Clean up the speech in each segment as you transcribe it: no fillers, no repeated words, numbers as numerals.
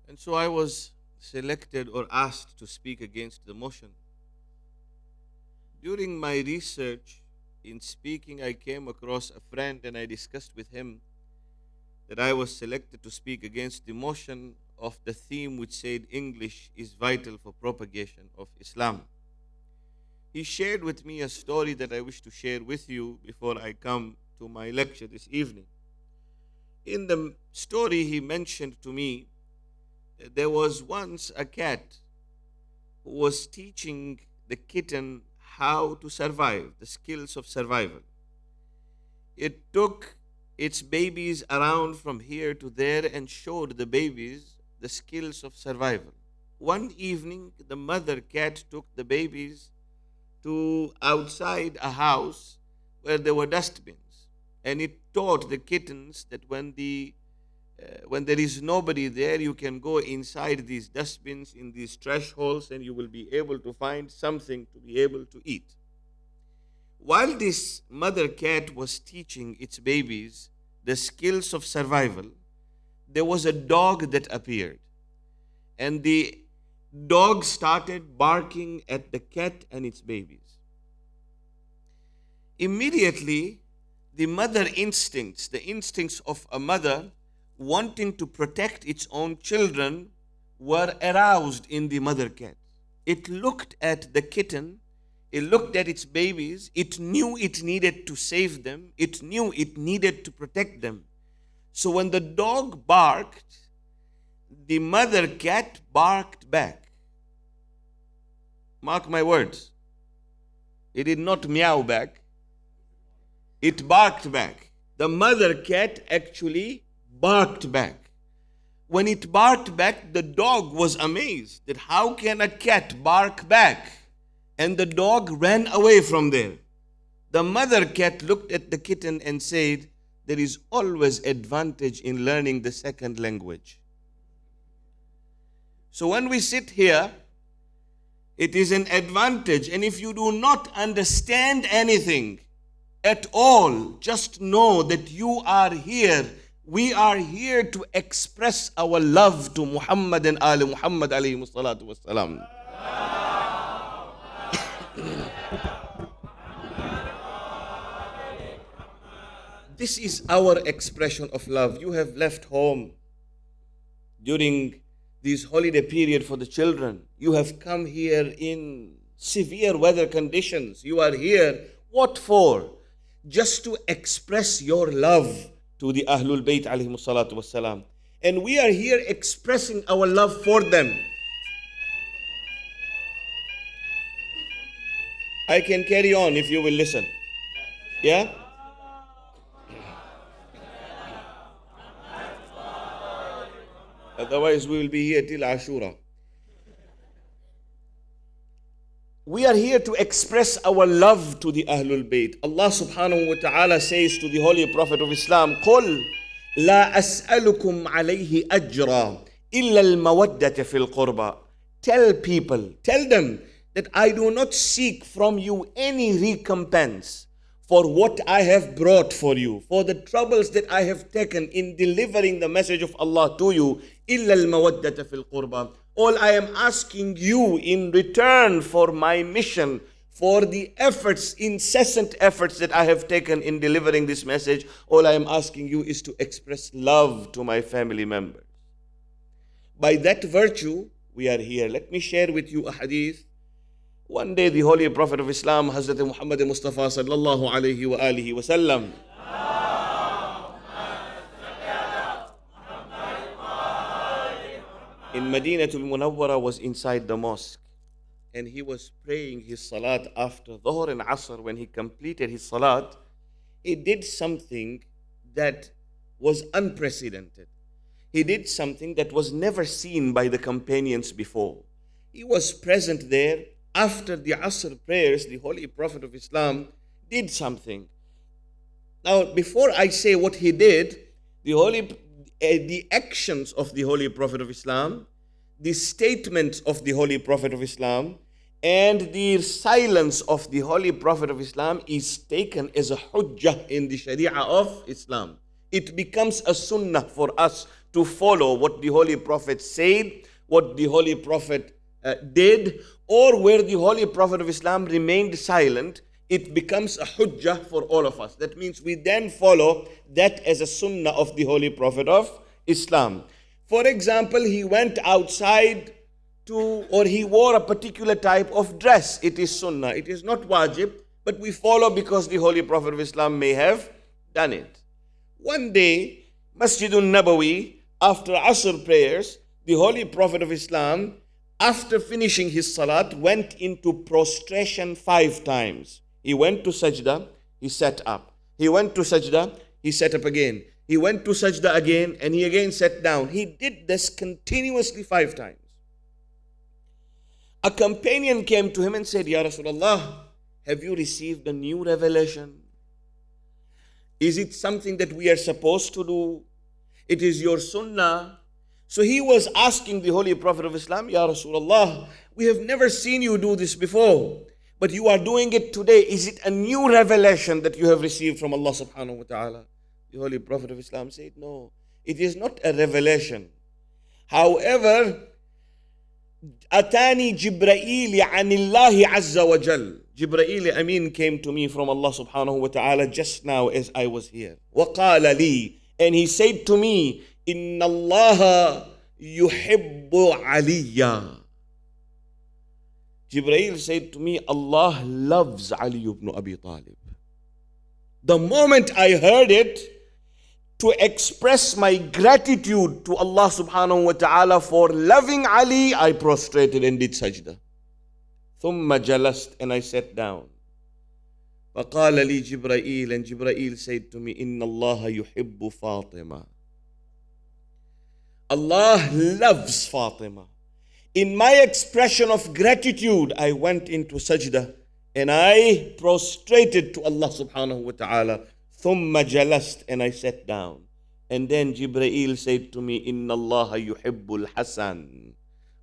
And so I was selected or asked to speak against the motion. During my research in speaking, I came across a friend and I discussed with him that I was selected to speak against the motion of the theme which said English is vital for propagation of Islam. He shared with me a story that I wish to share with you before I come to my lecture this evening. In the story, he mentioned to me that there was once a cat who was teaching the kitten how to survive, the skills of survival. It took its babies around from here to there and showed the babies the skills of survival. One evening, the mother cat took the babies to outside a house where there were dustbins, and it taught the kittens that when there is nobody there, you can go inside these dustbins in these trash holes, and you will be able to find something to be able to eat. While this mother cat was teaching its babies the skills of survival, there was a dog that appeared, and the dog started barking at the cat and its babies. Immediately, the mother instincts, the instincts of a mother wanting to protect its own children, were aroused in the mother cat. It looked at the kitten, it looked at its babies, it knew it needed to save them, it knew it needed to protect them. So when the dog barked, the mother cat barked back. Mark my words. It did not meow back. It barked back. The mother cat actually barked back. When it barked back, the dog was amazed that how can a cat bark back? And the dog ran away from there. The mother cat looked at the kitten and said, there is always advantage in learning the second language. So when we sit here, it is an advantage. And if you do not understand anything at all, just know that you are here. We are here to express our love to Muhammad and Ali Muhammad alayhi salatu wassalam. This is our expression of love. You have left home during this holiday period for the children. You have come here in severe weather conditions. You are here. What for? Just to express your love to the Ahlul Bayt alayhi salatu wassalam. And we are here expressing our love for them. I can carry on if you will listen. Yeah? Otherwise we will be here till Ashura. We are here to express our love to the Ahlul Bayt. Allah subhanahu wa ta'ala says to the Holy Prophet of Islam, قُلْ لَا أَسْأَلُكُمْ عَلَيْهِ أَجْرًا إِلَّا الْمَوَدَّةَ فِي الْقُرْبَى. Tell people, tell them that I do not seek from you any recompense for what I have brought for you, for the troubles that I have taken in delivering the message of Allah to you. إِلَّا الْمَوَدَّةَ فِي الْقُرْبَى. All I am asking you in return for my mission, for the efforts, incessant efforts that I have taken in delivering this message, all I am asking you is to express love to my family members. By that virtue, we are here. Let me share with you a hadith. One day the Holy Prophet of Islam, Hazrat Muhammad Mustafa sallallahu alayhi wa alihi wa sallam, in Madinatul Munawwara was inside the mosque, and he was praying his salat after Dhuhr and Asr. When he completed his salat, he did something that was unprecedented. He did something that was never seen by the companions before. He was present there. After the Asr prayers, the Holy Prophet of Islam did something. Now, before I say what he did, the actions of the Holy Prophet of Islam, the statements of the Holy Prophet of Islam, and the silence of the Holy Prophet of Islam is taken as a hujjah in the Sharia of Islam. It becomes a sunnah for us to follow what the Holy Prophet said, what the Holy Prophet did, or where the Holy Prophet of Islam remained silent, it becomes a hujjah for all of us. That means we then follow that as a sunnah of the Holy Prophet of Islam. For example, he went outside or he wore a particular type of dress. It is sunnah. It is not wajib, but we follow because the Holy Prophet of Islam may have done it. One day, Masjidun Nabawi, after Asr prayers, the Holy Prophet of Islam, after finishing his salat, went into prostration 5 times. He went to sajda, he sat up. He went to sajda, he sat up again. He went to sajda again, and he again sat down. He did this continuously 5 times. A companion came to him and said, Ya Rasulullah, have you received a new revelation? Is it something that we are supposed to do? It is your sunnah. So he was asking the Holy Prophet of Islam, Ya Rasulullah, we have never seen you do this before, but you are doing it today. Is it a new revelation that you have received from Allah subhanahu wa ta'ala? The Holy Prophet of Islam said, no, it is not a revelation. However, Atani Jibreel anillahi azza wa jal. Jibreel Amin came to me from Allah subhanahu wa ta'ala just now as I was here. وَقَالَ لِي, and he said to me, إِنَّ اللَّهَ يُحِبُّ عَلِيًّا. Jibreel said to me, Allah loves Ali ibn Abi Talib. The moment I heard it, to express my gratitude to Allah subhanahu wa ta'ala for loving Ali, I prostrated and did sajda. ثُمَّ جَلَسْتُ, and I sat down. فَقَالَ لِي جِبْرَائِيل, and Jibreel said to me, إِنَّ اللَّهَ يُحِبُّ فَاطِمَةً. Allah loves Fatima. In my expression of gratitude, I went into sajda and I prostrated to Allah subhanahu wa ta'ala. ثُمَّ جَلَسْتُ, and I sat down. And then Jibreel said to me, إِنَّ اللَّهَ يُحِبُّ الْحَسَنِ.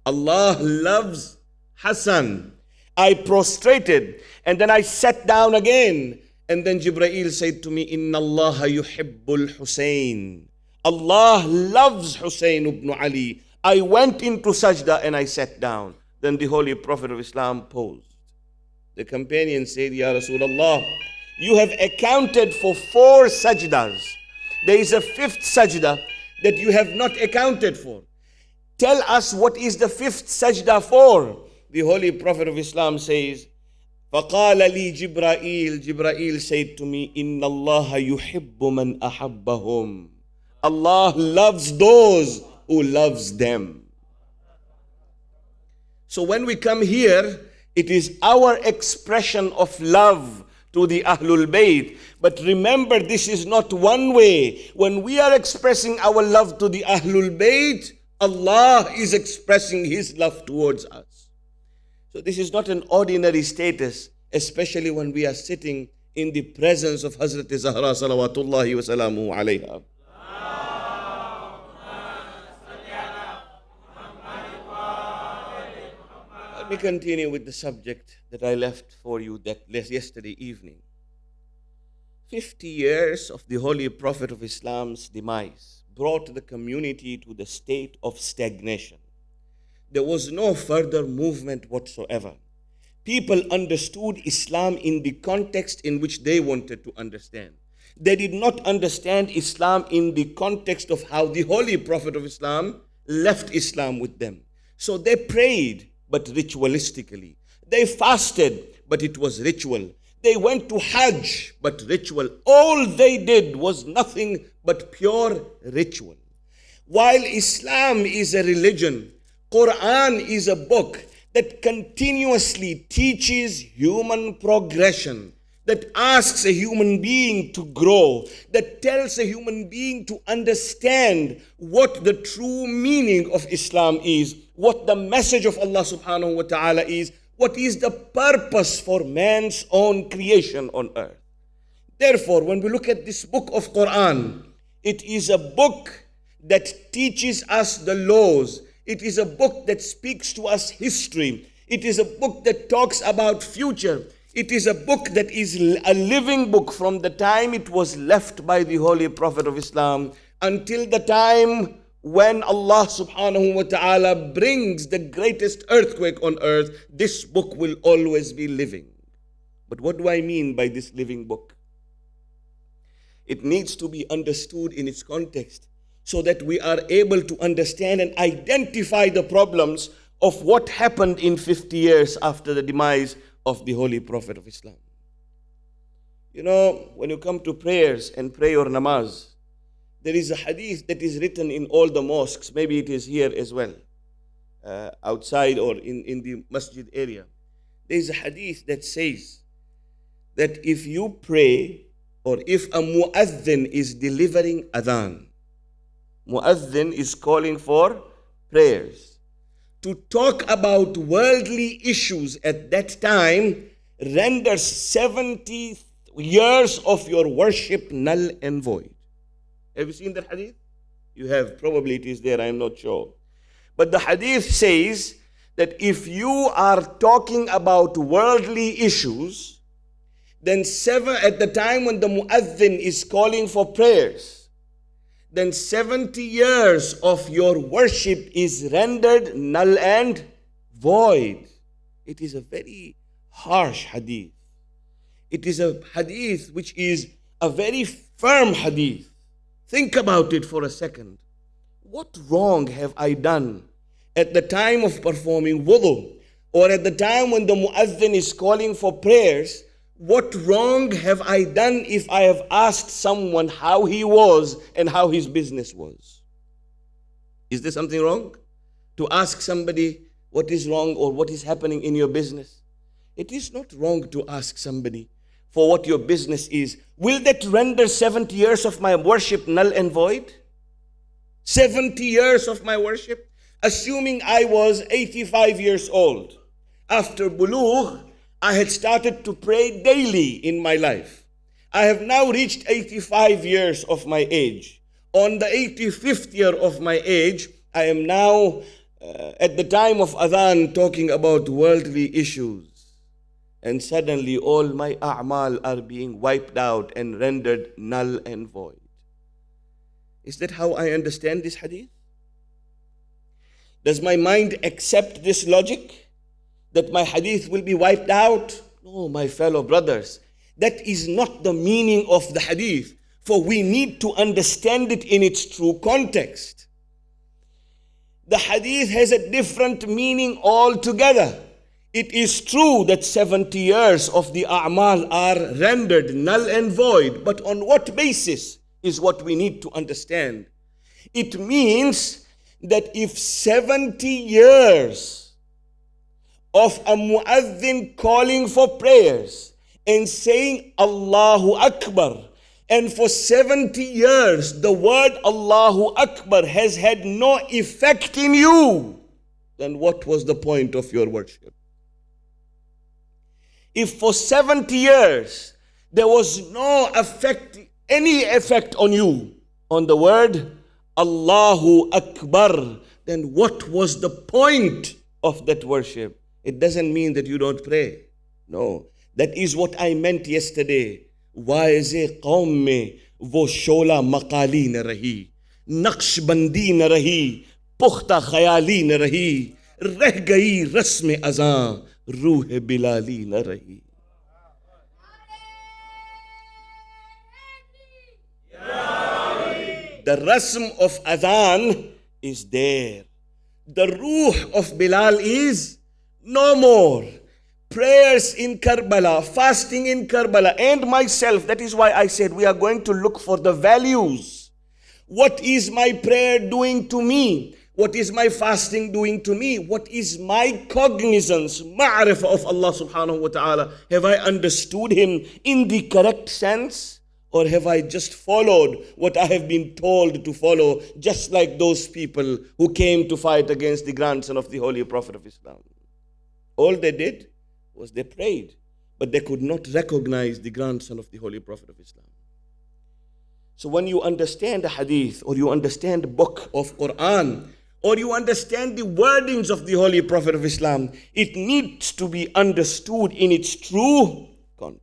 Allah loves Hassan. I prostrated and then I sat down again. And then Jibreel said to me, إِنَّ اللَّهَ يُحِبُّ الْحُسَيْنِ. Allah loves Hussein ibn Ali. I went into sajda and I sat down. Then the Holy Prophet of Islam paused. The companion said, Ya Rasulullah, you have accounted for 4 sajdas. There is a 5th sajda that you have not accounted for. Tell us what is the 5th sajda for. The Holy Prophet of Islam says, فَقَالَ لِي جِبْرَائِيل. Jibreel said to me, إِنَّ اللَّهَ يُحِبُّ مَنْ أَحَبَّهُمْ. Allah loves those who loves them. So when we come here, it is our expression of love to the Ahlul Bayt. But remember, this is not one way. When we are expressing our love to the Ahlul Bayt, Allah is expressing His love towards us. So this is not an ordinary status, especially when we are sitting in the presence of Hazrat Zahra salawatullahi wa salamu alayha. Let me continue with the subject that I left for you yesterday evening. 50 years of the Holy Prophet of Islam's demise brought the community to the state of stagnation. There was no further movement whatsoever. People understood Islam in the context in which they wanted to understand. They did not understand Islam in the context of how the Holy Prophet of Islam left Islam with them. So they prayed, but ritualistically. They fasted, but it was ritual. They went to Hajj, but ritual. All they did was nothing but pure ritual. While Islam is a religion, Quran is a book that continuously teaches human progression, that asks a human being to grow, that tells a human being to understand what the true meaning of Islam is, what the message of Allah subhanahu wa ta'ala is, what is the purpose for man's own creation on earth. Therefore, when we look at this book of Quran, it is a book that teaches us the laws. It is a book that speaks to us history. It is a book that talks about future. It is a book that is a living book from the time it was left by the Holy Prophet of Islam until the time when Allah subhanahu wa ta'ala brings the greatest earthquake on earth, this book will always be living. But what do I mean by this living book? It needs to be understood in its context so that we are able to understand and identify the problems of what happened in 50 years after the demise of the Holy Prophet of Islam. You know, when you come to prayers and pray your namaz, there is a hadith that is written in all the mosques. Maybe it is here as well, outside or in the masjid area. There is a hadith that says that if you pray, or if a muazzin is delivering adhan, muazzin is calling for prayers, to talk about worldly issues at that time renders 70 years of your worship null and void. Have you seen that hadith? You have. Probably it is there, I am not sure. But the hadith says that if you are talking about worldly issues, then at the time when the muazzin is calling for prayers, then 70 years of your worship is rendered null and void. It is a very harsh hadith. It is a hadith which is a very firm hadith. Think about it for a second. What wrong have I done at the time of performing wudu, or at the time when the muazzin is calling for prayers? What wrong have I done if I have asked someone how he was and how his business was? Is there something wrong to ask somebody what is wrong or what is happening in your business? It is not wrong to ask somebody for what your business is. Will that render 70 years of my worship null and void? 70 years of my worship? Assuming I was 85 years old. After bulugh, I had started to pray daily in my life. I have now reached 85 years of my age. On the 85th year of my age, I am now at the time of adhan talking about worldly issues. And suddenly all my a'mal are being wiped out and rendered null and void. Is that how I understand this hadith? Does my mind accept this logic? That my hadith will be wiped out? No, my fellow brothers. That is not the meaning of the hadith. For we need to understand it in its true context. The hadith has a different meaning altogether. It is true that 70 years of the a'mal are rendered null and void. But on what basis is what we need to understand. It means that if 70 years of a muazzin calling for prayers and saying Allahu Akbar, and for 70 years the word Allahu Akbar has had no effect in you, then what was the point of your worship? If for 70 years there was no effect, any effect on you, on the word Allahu Akbar, then what was the point of that worship? It doesn't mean that you don't pray. No. That is what I meant yesterday. Waise qaum mein wo shola maqali na rahi, naqshbandi na rahi, pukhta khayali na rahi, reh gayi rasm azan, ruh bilali na rahi. The rasm of adhan is there. The ruh of Bilal is no more. Prayers in Karbala, fasting in Karbala, and myself. That is why I said we are going to look for the values. What is my prayer doing to me? What is my fasting doing to me? What is my cognizance, ma'rifah of Allah subhanahu wa ta'ala? Have I understood Him in the correct sense? Or have I just followed what I have been told to follow, just like those people who came to fight against the grandson of the Holy Prophet of Islam? All they did was they prayed, but they could not recognize the grandson of the Holy Prophet of Islam. So when you understand a hadith, or you understand the book of Quran, or you understand the wordings of the Holy Prophet of Islam, it needs to be understood in its true context.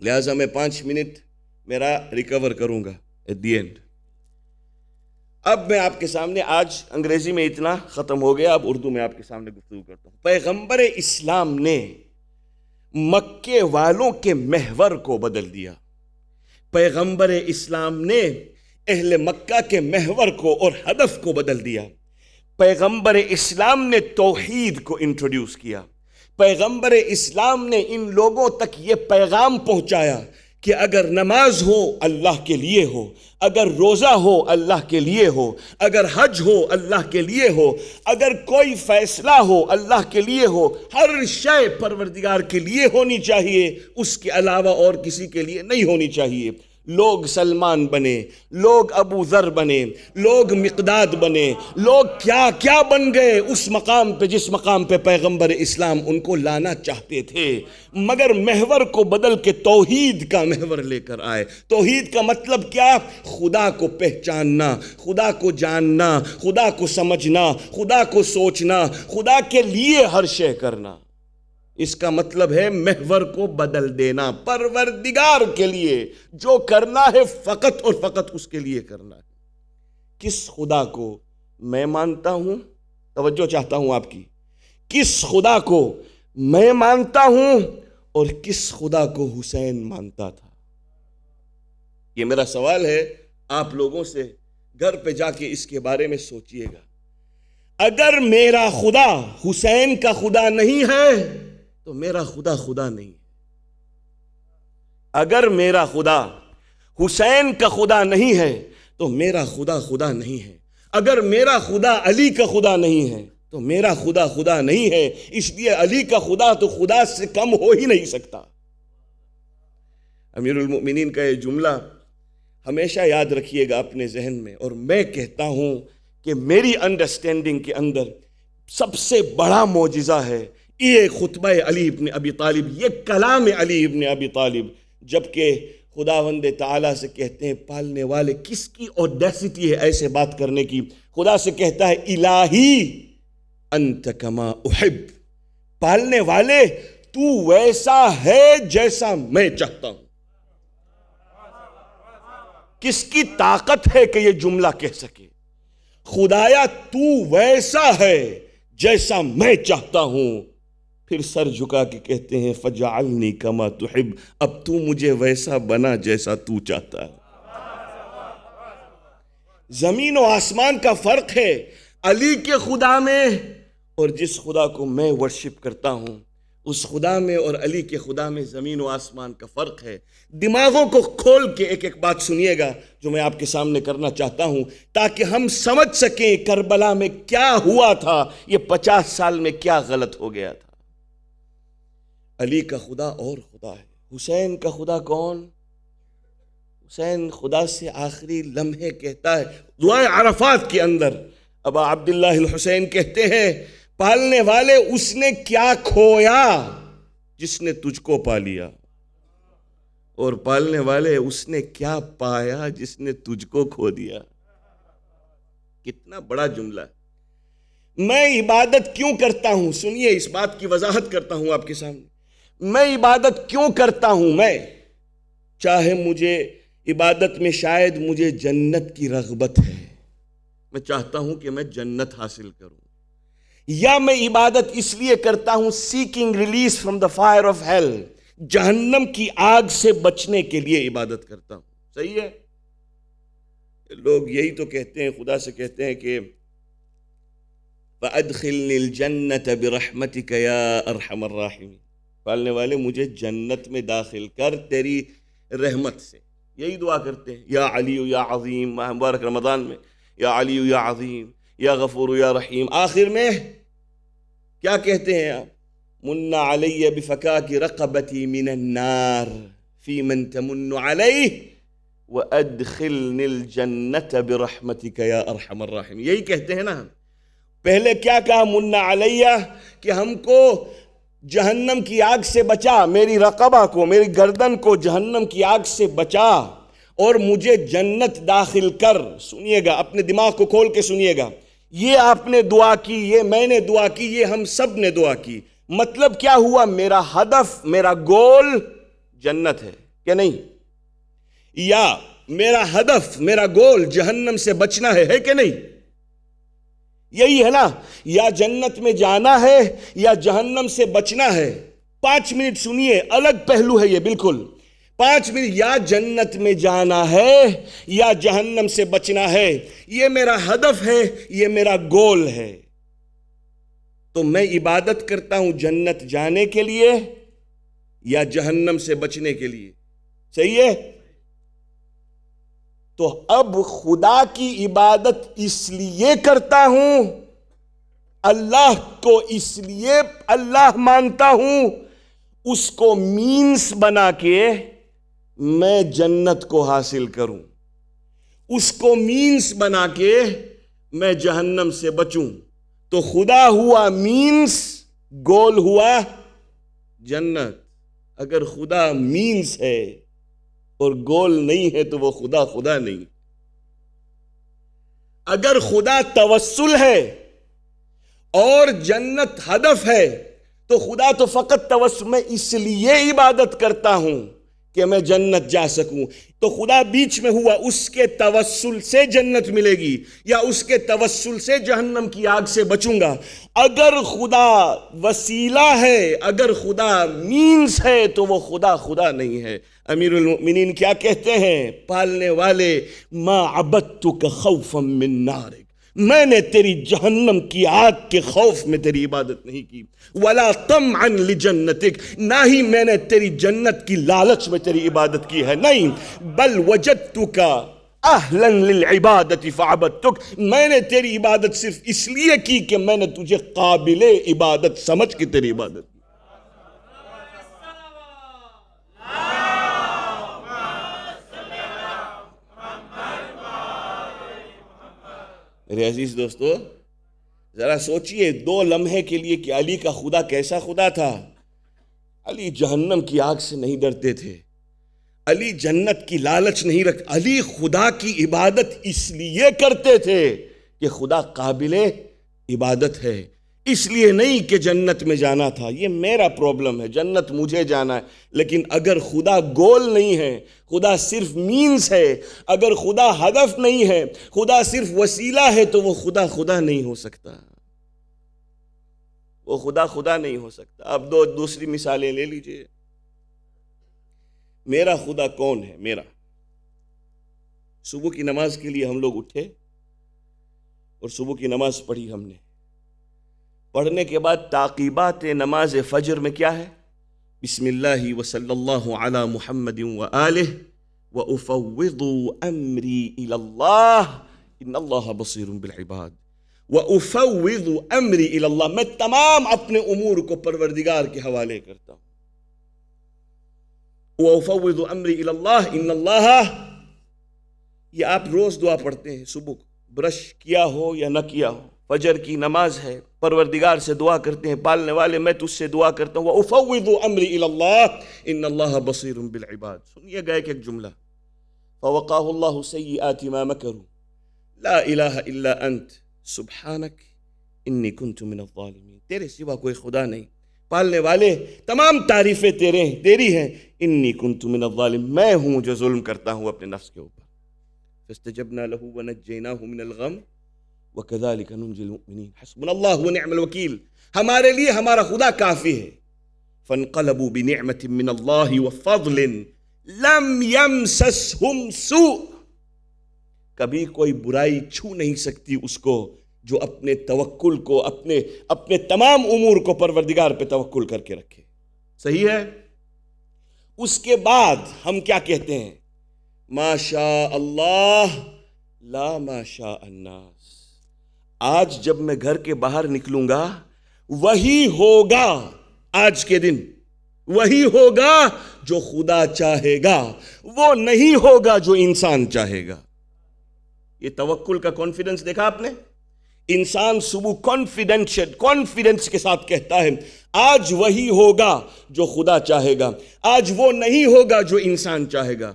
لہٰذا میں 5 minute میرا recover کروں گا at the end. اب میں آپ کے سامنے آج انگریزی میں اتنا ختم ہو گیا, اب اردو میں آپ کے سامنے گفتگو کرتا ہوں. پیغمبر اسلام نے مکے والوں کے محور کو بدل دیا. پیغمبر اسلام نے اہل مکہ کے محور کو اور ہدف کو بدل دیا. پیغمبر اسلام نے توحید کو انٹروڈیوس کیا. پیغمبر اسلام نے ان لوگوں تک یہ پیغام پہنچایا کہ اگر نماز ہو اللہ کے لیے ہو, اگر روزہ ہو اللہ کے لیے ہو, اگر حج ہو اللہ کے لیے ہو, اگر کوئی فیصلہ ہو اللہ کے لیے ہو, ہر شے پروردگار کے لیے ہونی چاہیے, اس کے علاوہ اور کسی کے لیے نہیں ہونی چاہیے. لوگ سلمان بنے, لوگ ابو ذر بنے, لوگ مقداد بنے, لوگ کیا کیا بن گئے اس مقام پہ جس مقام پہ پیغمبر اسلام ان کو لانا چاہتے تھے, مگر محور کو بدل کے توحید کا محور لے کر آئے. توحید کا مطلب کیا؟ خدا کو پہچاننا, خدا کو جاننا, خدا کو سمجھنا, خدا کو سوچنا, خدا کے لیے ہر شے کرنا. اس کا مطلب ہے محور کو بدل دینا, پروردگار کے لیے جو کرنا ہے فقط اور فقط اس کے لیے کرنا ہے. کس خدا کو میں مانتا ہوں, توجہ چاہتا ہوں آپ کی, کس خدا کو میں مانتا ہوں اور کس خدا کو حسین مانتا تھا؟ یہ میرا سوال ہے آپ لوگوں سے, گھر پہ جا کے اس کے بارے میں سوچئے گا. اگر میرا خدا حسین کا خدا نہیں ہے تو میرا خدا خدا نہیں ہے. اگر میرا خدا حسین کا خدا نہیں ہے تو میرا خدا خدا نہیں ہے. اگر میرا خدا علی کا خدا نہیں ہے تو میرا خدا خدا نہیں ہے. اس لیے علی کا خدا تو خدا سے کم ہو ہی نہیں سکتا. امیر المؤمنین کا یہ جملہ ہمیشہ یاد رکھیے گا اپنے ذہن میں, اور میں کہتا ہوں کہ میری انڈرسٹینڈنگ کے اندر سب سے بڑا معجزہ ہے یہ خطبہ علی ابن ابی طالب, یہ کلام علی ابن ابی طالب. جبکہ خداوند تعالیٰ سے کہتے ہیں پالنے والے, کس کی اوڈیسٹی ہے ایسے بات کرنے کی. خدا سے کہتا ہے الہی انت کما احب, پالنے والے تو ویسا ہے جیسا میں چاہتا ہوں. کس کی طاقت ہے کہ یہ جملہ کہہ سکے؟ خدایا تو ویسا ہے جیسا میں چاہتا ہوں. پھر سر جھکا کے کہتے ہیں فجعلنی کما تحب, اب تو مجھے ویسا بنا جیسا تو چاہتا ہے. زمین و آسمان کا فرق ہے علی کے خدا میں اور جس خدا کو میں ورشپ کرتا ہوں اس خدا میں, اور علی کے خدا میں زمین و آسمان کا فرق ہے. دماغوں کو کھول کے ایک ایک بات سنیے گا جو میں آپ کے سامنے کرنا چاہتا ہوں, تاکہ ہم سمجھ سکیں کربلا میں کیا ہوا تھا, یہ 50 سال میں کیا غلط ہو گیا تھا. علی کا خدا اور خدا ہے. حسین کا خدا کون؟ حسین خدا سے آخری لمحے کہتا ہے دعائے عرفات کے اندر, ابا عبداللہ الحسین کہتے ہیں پالنے والے اس نے کیا کھویا جس نے تجھ کو پا لیا, اور پالنے والے اس نے کیا پایا جس نے تجھ کو کھو دیا. کتنا بڑا جملہ ہے. میں عبادت کیوں کرتا ہوں؟ سنیے, اس بات کی وضاحت کرتا ہوں آپ کے سامنے. میں عبادت کیوں کرتا ہوں؟ میں چاہے مجھے عبادت میں شاید مجھے جنت کی رغبت ہے, میں چاہتا ہوں کہ میں جنت حاصل کروں, یا میں عبادت اس لیے کرتا ہوں seeking release from the fire of hell, جہنم کی آگ سے بچنے کے لیے عبادت کرتا ہوں. صحیح ہے؟ لوگ یہی تو کہتے ہیں, خدا سے کہتے ہیں کہ فَأَدْخِلْنِي الْجَنَّةَ بِرَحْمَتِكَ يَا أَرْحَمَ الرَّاحِمِينَ, پالنے والے مجھے جنت میں داخل کر تیری رحمت سے. یہی دعا کرتے ہیں یا علی یا عظیم, مبارک رمضان میں یا علی یا عظیم یا غفور یا رحیم. آخر میں کیا کہتے ہیں آپ؟ من علی بفکاک رقبتی من النار فی من تمن علیہ وادخلنی الجنت برحمتک یا ارحم الراحمین. یہی کہتے ہیں نا. پہلے کیا کہا؟ من علیہ, کہ ہم کو جہنم کی آگ سے بچا, میری رقبہ کو, میری گردن کو جہنم کی آگ سے بچا اور مجھے جنت داخل کر. سنیے گا, اپنے دماغ کو کھول کے سنیے گا. یہ آپ نے دعا کی, یہ میں نے دعا کی, یہ ہم سب نے دعا کی. مطلب کیا ہوا؟ میرا ہدف, میرا گول جنت ہے. کہ نہیں؟ یا میرا ہدف، میرا گول جہنم سے بچنا ہے کہ نہیں؟ یہی ہے نا، یا جنت میں جانا ہے یا جہنم سے بچنا ہے. 5 منٹ سنیے، الگ پہلو ہے یہ بالکل. 5 منٹ، یا جنت میں جانا ہے یا جہنم سے بچنا ہے، یہ میرا ہدف ہے، یہ میرا گول ہے. تو میں عبادت کرتا ہوں جنت جانے کے لیے یا جہنم سے بچنے کے لیے. صحیح ہے؟ تو اب خدا کی عبادت اس لیے کرتا ہوں، اللہ کو اس لیے اللہ مانتا ہوں، اس کو مینس بنا کے میں جنت کو حاصل کروں، اس کو مینس بنا کے میں جہنم سے بچوں. تو خدا ہوا مینس، گول ہوا جنت. اگر خدا مینس ہے اور گول نہیں ہے تو وہ خدا نہیں. اگر خدا توسل ہے اور جنت ہدف ہے تو خدا تو فقط توسل، میں اس لیے عبادت کرتا ہوں کہ میں جنت جا سکوں. تو خدا بیچ میں ہوا، اس کے توسل سے جنت ملے گی یا اس کے توسل سے جہنم کی آگ سے بچوں گا. اگر خدا وسیلہ ہے، اگر خدا مینس ہے تو وہ خدا نہیں ہے. امیر المؤمنین کیا کہتے ہیں؟ پالنے والے، ما عبدتک خوفا من نارک، میں نے تیری جہنم کی آگ کے خوف میں تیری عبادت نہیں کی. ولا طمعا لجنتک، نہ ہی میں نے تیری جنت کی لالچ میں تیری عبادت کی ہے، نہیں. بل وجدتک اہلا للعبادت فعبدتک، میں نے تیری عبادت صرف اس لیے کی کہ میں نے تجھے قابل عبادت سمجھ کے تیری عبادت کی. میرے عزیز دوستو، ذرا سوچئے 2 لمحے کے لیے کہ علی کا خدا کیسا خدا تھا. علی جہنم کی آگ سے نہیں ڈرتے تھے، علی جنت کی لالچ نہیں رکھتے، علی خدا کی عبادت اس لیے کرتے تھے کہ خدا قابل عبادت ہے، اس لیے نہیں کہ جنت میں جانا تھا. یہ میرا پرابلم ہے، جنت مجھے جانا ہے. لیکن اگر خدا گول نہیں ہے، خدا صرف مینس ہے، اگر خدا ہدف نہیں ہے، خدا صرف وسیلہ ہے، تو وہ خدا نہیں ہو سکتا. وہ خدا نہیں ہو سکتا. اب دوسری مثالیں لے لیجئے. میرا خدا کون ہے؟ میرا صبح کی نماز کے لیے ہم لوگ اٹھے اور صبح کی نماز پڑھی ہم نے. پڑھنے کے بعد تعقیبات نماز فجر میں کیا ہے؟ بسم اللہ وصلی اللہ علی محمد وآلہ وافوض امری الی اللہ ان اللہ بصیر بالعباد. وافوض امری الی اللہ، میں تمام اپنے امور کو پروردگار کے حوالے کرتا ہوں. وافوض امری الی اللہ ان اللہ، یہ آپ روز دعا پڑھتے ہیں صبح کو، برش کیا ہو یا نہ کیا ہو، فجر کی نماز ہے، پروردگار سے دعا کرتے ہیں، پالنے والے میں تجھ سے دعا کرتا ہوں. وَأُفَوِّضُ أَمْرِي إِلَى اللَّهِ إِنَّ اللَّهَ بَصِيرٌ بِالْعِبَادِ. سنیے گا ایک جملہ. فَوَقَاهُ اللَّهُ سَيِّئَاتِ مَا مَكَرُوا لَا إِلَهَ إِلَّا أَنْتَ سُبْحَانَكَ إِنِّي كُنْتُ مِنَ الظَّالِمِينَ. تیرے سوا کوئی خدا نہیں، پالنے والے تمام تعریفیں تیری ہیں. إِنِّي كُنْتُ مِنَ الظَّالِمِينَ، میں ہوں جو ظلم کرتا ہوں اپنے نفس کے اوپر. فَاسْتَجَبْنَا لَهُ وَنَجَّيْنَاهُ مِنَ الْغَمِّ وَكَذَلِكَ نُنْجِي الْمُؤْمِنِينَ. حسبنا اللہ ونعم الوکیل، ہمارے لیے ہمارا خدا کافی ہے. فَانْقَلَبُوا بِنِعْمَةٍ مِّنَ اللَّهِ وَفَضْلٍ لَمْ يَمْسَسْهُمْ سُوءٌ. کبھی کوئی برائی چھو نہیں سکتی اس کو جو اپنے توکل کو، اپنے تمام امور کو پروردگار پہ توکل کر کے رکھے. صحیح ہے؟ اس کے بعد ہم کیا کہتے ہیں؟ ما شاء اللہ لا ما شاء الناس. آج جب میں گھر کے باہر نکلوں گا وہی ہوگا، آج کے دن وہی ہوگا جو خدا چاہے گا، وہ نہیں ہوگا جو انسان چاہے گا. یہ توکل کا کانفیڈنس دیکھا آپ نے؟ انسان صبح کانفیڈنس کے ساتھ کہتا ہے آج وہی ہوگا جو خدا چاہے گا، آج وہ نہیں ہوگا جو انسان چاہے گا.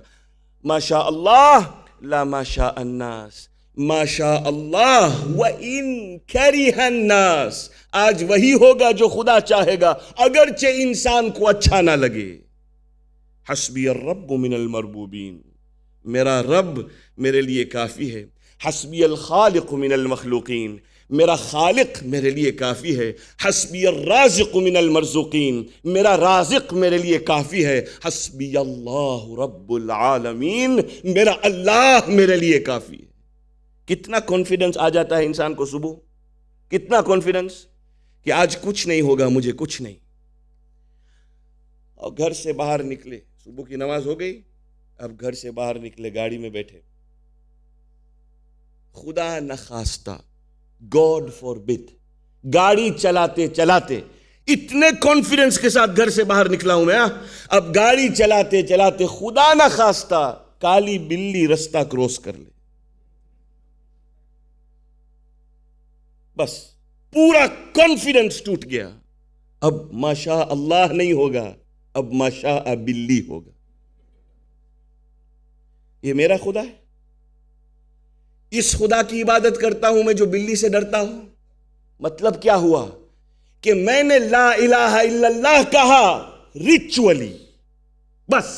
ما شاء اللہ لا ما شاء الناس، ما شاء اللہ وَإِن كَرِهَ النَّاسِ، آج وہی ہوگا جو خدا چاہے گا اگرچہ انسان کو اچھا نہ لگے. حسبی الرب من المربوبین، میرا رب میرے لیے کافی ہے. حسبی الخالق من المخلوقین، میرا خالق میرے لیے کافی ہے. حسبی الرازق من المرزوقین، میرا رازق میرے لیے کافی ہے. حسبی اللہ رب العالمین، میرا اللہ میرے لیے کافی ہے. کتنا کانفیڈنس آ جاتا ہے انسان کو صبح، کتنا کانفیڈنس کہ آج کچھ نہیں ہوگا، مجھے کچھ نہیں. اور گھر سے باہر نکلے، صبح کی نماز ہو گئی، اب گھر سے باہر نکلے، گاڑی میں بیٹھے، خدا نخواستہ، گاڈ فوربڈ، گاڑی چلاتے چلاتے اتنے کانفیڈنس کے ساتھ گھر سے باہر نکلا ہوں میں، اب گاڑی چلاتے چلاتے خدا نخواستہ کالی بلی رستہ کراس کر لے، بس پورا کانفیڈنس ٹوٹ گیا. اب ماشاء اللہ نہیں ہوگا، اب ماشاء بلی ہوگا. یہ میرا خدا ہے، اس خدا کی عبادت کرتا ہوں میں جو بلی سے ڈرتا ہوں. مطلب کیا ہوا کہ میں نے لا الہ الا اللہ کہا ریچولی، بس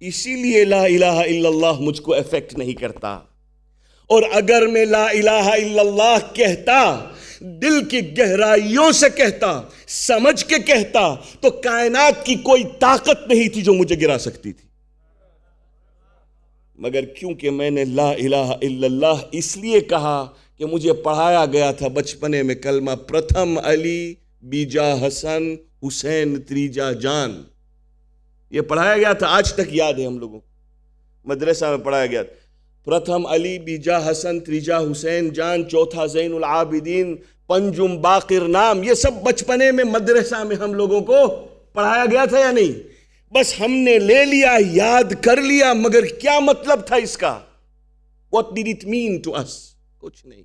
اسی لیے لا الہ الا اللہ مجھ کو افیکٹ نہیں کرتا. اور اگر میں لا الہ الا اللہ کہتا، دل کی گہرائیوں سے کہتا، سمجھ کے کہتا، تو کائنات کی کوئی طاقت نہیں تھی جو مجھے گرا سکتی تھی. مگر کیونکہ میں نے لا الہ الا اللہ اس لیے کہا کہ مجھے پڑھایا گیا تھا بچپنے میں کلمہ، پرتھم علی، بیجا حسن، حسین، تریجا جان، یہ پڑھایا گیا تھا، آج تک یاد ہے ہم لوگوں کو، مدرسہ میں پڑھایا گیا تھا. پرتھم علی، بیجا حسن، تریجا حسین جان، چوتھا زین العابدین، پنجم باقر نام، یہ سب بچپنے میں مدرسہ میں ہم لوگوں کو پڑھایا گیا تھا یا نہیں؟ بس ہم نے لے لیا، یاد کر لیا، مگر کیا مطلب تھا اس کا؟ What did it mean to us؟ کچھ نہیں،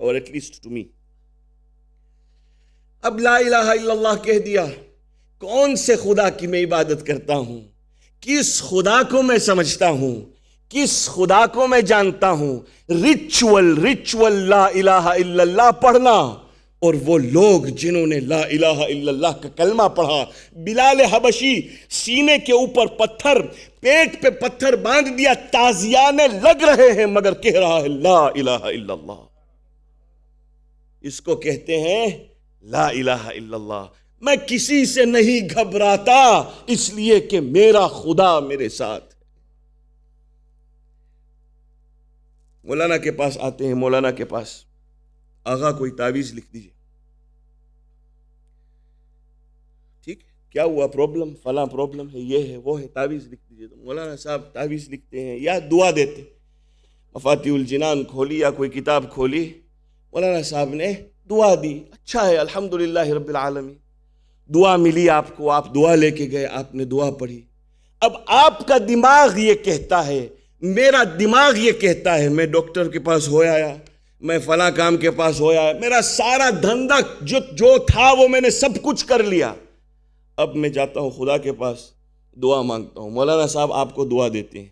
or at least to me. اب لا الہ الا اللہ کہہ دیا، کون سے خدا کی میں عبادت کرتا ہوں، کس خدا کو میں سمجھتا ہوں، کس خدا کو میں جانتا ہوں. ریچول لا الہ الا اللہ پڑھنا. اور وہ لوگ جنہوں نے لا الہ الا اللہ کا کلمہ پڑھا، بلال حبشی سینے کے اوپر پتھر، پیٹ پہ پتھر باندھ دیا، تازیانے لگ رہے ہیں مگر کہہ رہا ہے لا الہ الا اللہ. اس کو کہتے ہیں لا الہ الا اللہ. میں کسی سے نہیں گھبراتا، اس لیے کہ میرا خدا میرے ساتھ. مولانا کے پاس آتے ہیں، مولانا کے پاس، آغا کوئی تعویذ لکھ دیجئے. ٹھیک، کیا ہوا؟ پرابلم، فلاں پرابلم ہے، یہ ہے، وہ ہے، تعویذ لکھ دیجئے. تو مولانا صاحب تعویذ لکھتے ہیں یا دعا دیتے. مفاتیح الجنان کھولی یا کوئی کتاب کھولی، مولانا صاحب نے دعا دی، اچھا ہے، الحمدللہ رب العالمین. دعا ملی آپ کو، آپ دعا لے کے گئے، آپ نے دعا پڑھی. اب آپ کا دماغ یہ کہتا ہے، میرا دماغ یہ کہتا ہے، میں ڈاکٹر کے پاس ہو آیا، میں فلاں کام کے پاس ہو آیا، میرا سارا دھندا جو تھا وہ میں نے سب کچھ کر لیا. اب میں جاتا ہوں خدا کے پاس، دعا مانگتا ہوں. مولانا صاحب آپ کو دعا دیتے ہیں.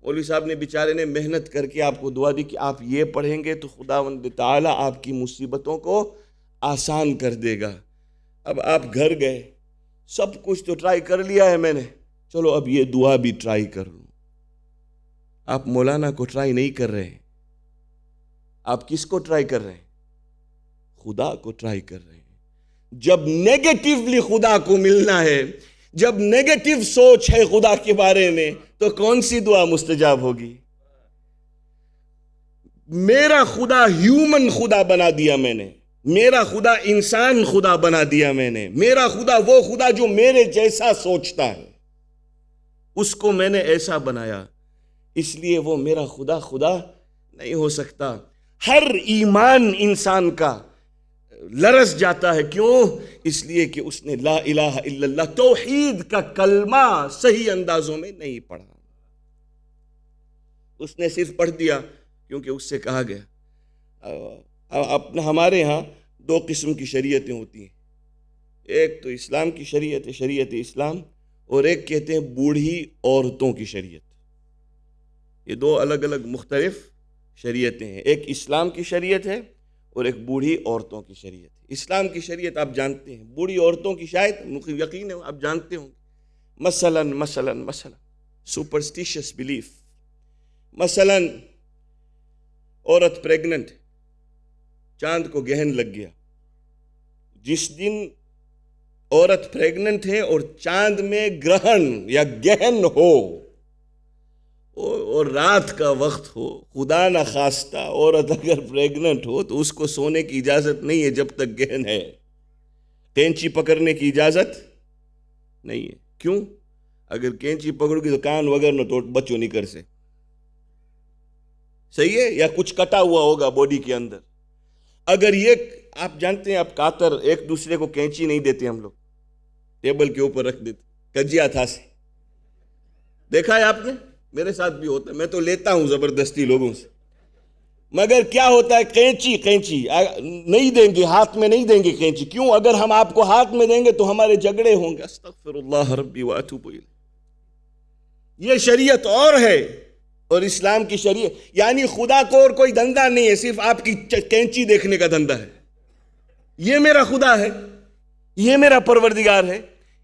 مولوی صاحب نے بیچارے نے محنت کر کے آپ کو دعا دی کہ آپ یہ پڑھیں گے تو خداوند تعالیٰ آپ کی مصیبتوں کو آسان کر دے گا. اب آپ گھر گئے، سب کچھ تو ٹرائی کر لیا ہے میں نے، چلو اب یہ دعا بھی ٹرائی کر لوں. آپ مولانا کو ٹرائی نہیں کر رہے ہیں، آپ کس کو ٹرائی کر رہے ہیں؟ خدا کو ٹرائی کر رہے ہیں. جب نیگیٹیولی خدا کو ملنا ہے، جب نیگیٹیو سوچ ہے خدا کے بارے میں، تو کون سی دعا مستجاب ہوگی؟ میرا خدا ہیومن خدا بنا دیا میں نے، میرا خدا انسان خدا بنا دیا میں نے. میرا خدا وہ خدا جو میرے جیسا سوچتا ہے، اس کو میں نے ایسا بنایا، اس لیے وہ میرا خدا خدا نہیں ہو سکتا. ہر ایمان انسان کا لرز جاتا ہے، کیوں؟ اس لیے کہ اس نے لا الہ الا اللہ توحید کا کلمہ صحیح اندازوں میں نہیں پڑھا. اس نے صرف پڑھ دیا کیونکہ اس سے کہا گیا. ہمارے ہاں دو قسم کی شریعتیں ہوتی ہیں، ایک تو اسلام کی شریعت ہے، شریعت اسلام، اور ایک کہتے ہیں بوڑھی عورتوں کی شریعت. یہ دو الگ الگ مختلف شریعتیں ہیں، ایک اسلام کی شریعت ہے اور ایک بوڑھی عورتوں کی شریعت ہے. اسلام کی شریعت آپ جانتے ہیں، بوڑھی عورتوں کی شاید یقین ہے آپ جانتے ہوں. مثلا سپرسٹیشس بلیف. مثلا عورت پریگننٹ، چاند کو گہن لگ گیا. جس دن عورت پریگننٹ ہے اور چاند میں گرہن یا گہن ہو اور رات کا وقت ہو، خدا نہ خواستہ عورت اگر پریگننٹ ہو تو اس کو سونے کی اجازت نہیں ہے جب تک گہن ہے. کینچی پکڑنے کی اجازت نہیں ہے. کیوں؟ اگر کینچی پکڑو گی تو کان وغیرہ نہ توڑ بچوں نہیں کر سے. صحیح ہے؟ یا کچھ کٹا ہوا ہوگا باڈی کے اندر. اگر یہ آپ جانتے ہیں، آپ کاتر ایک دوسرے کو کینچی نہیں دیتے، ہم لوگ ٹیبل کے اوپر رکھ دیتے کجیا تھا سے. دیکھا ہے آپ نے؟ میرے ساتھ بھی ہوتا ہے، میں تو لیتا ہوں زبردستی لوگوں سے. مگر کیا ہوتا ہے، کینچی نہیں دیں گے، ہاتھ میں نہیں دیں گے کینچی. کیوں؟ اگر ہم آپ کو ہاتھ میں دیں گے تو ہمارے جھگڑے ہوں گے. استغفر اللہ ربی واتوب الیہ. یہ شریعت اور ہے، اور اسلام کی شریعت یعنی خدا کو اور کوئی دھندا نہیں ہے، صرف آپ کی کینچی دیکھنے کا دھندا ہے. یہ میرا خدا ہے، یہ میرا پروردگار ہے.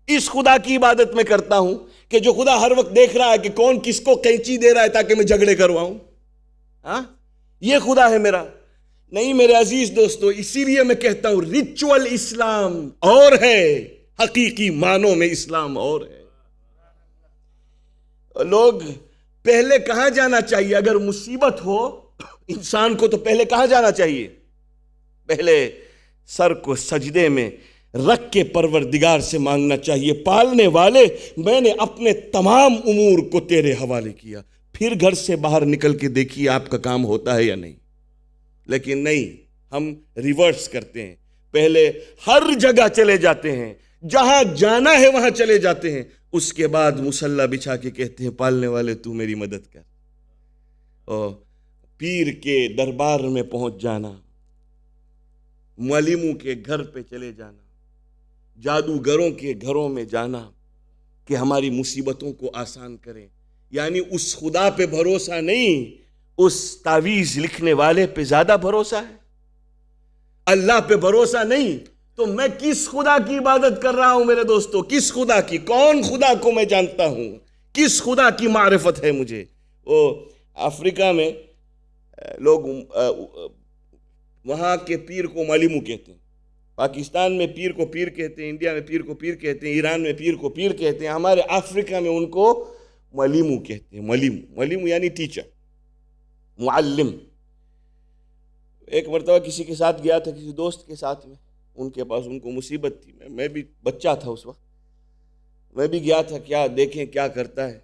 اس خدا کی عبادت میں کرتا ہوں کہ جو خدا ہر وقت دیکھ رہا ہے کہ کون کس کو کینچی دے رہا ہے تاکہ میں جھگڑے کرواؤں. ہاں، یہ خدا ہے میرا. نہیں میرے عزیز دوستو، اسی لیے میں کہتا ہوں ریچول اسلام اور ہے، حقیقی معنوں میں اسلام اور ہے. لوگ پہلے کہاں جانا چاہیے اگر مصیبت ہو انسان کو؟ تو پہلے کہاں جانا چاہیے؟ پہلے سر کو سجدے میں رکھ کے پروردگار سے مانگنا چاہیے، پالنے والے میں نے اپنے تمام امور کو تیرے حوالے کیا. پھر گھر سے باہر نکل کے دیکھیے آپ کا کام ہوتا ہے یا نہیں. لیکن نہیں، ہم ریورس کرتے ہیں. پہلے ہر جگہ چلے جاتے ہیں، جہاں جانا ہے وہاں چلے جاتے ہیں. اس کے بعد مصلی بچھا کے کہتے ہیں پالنے والے تو میری مدد کر. اور پیر کے دربار میں پہنچ جانا، معلموں کے گھر پہ چلے جانا، جادوگروں کے گھروں میں جانا کہ ہماری مصیبتوں کو آسان کریں. یعنی اس خدا پہ بھروسہ نہیں، اس تعویذ لکھنے والے پہ زیادہ بھروسہ ہے. اللہ پہ بھروسہ نہیں. تو میں کس خدا کی عبادت کر رہا ہوں میرے دوستو؟ کس خدا کی؟ کون خدا کو میں جانتا ہوں؟ کس خدا کی معرفت ہے مجھے؟ وہ افریقہ میں لوگ وہاں کے پیر کو معلمو کہتے ہیں، پاکستان میں پیر کو پیر کہتے ہیں، انڈیا میں پیر کو پیر کہتے ہیں، ایران میں پیر کو پیر کہتے ہیں. ہمارے افریقہ میں ان کو معلمو کہتے ہیں. معلمو یعنی ٹیچر، معلم. ایک مرتبہ کسی کے ساتھ گیا تھا، کسی دوست کے ساتھ میں، ان کے پاس ان کو مصیبت تھی. میں بھی بچہ تھا اس وقت، میں بھی گیا تھا کیا دیکھیں کیا کرتا ہے.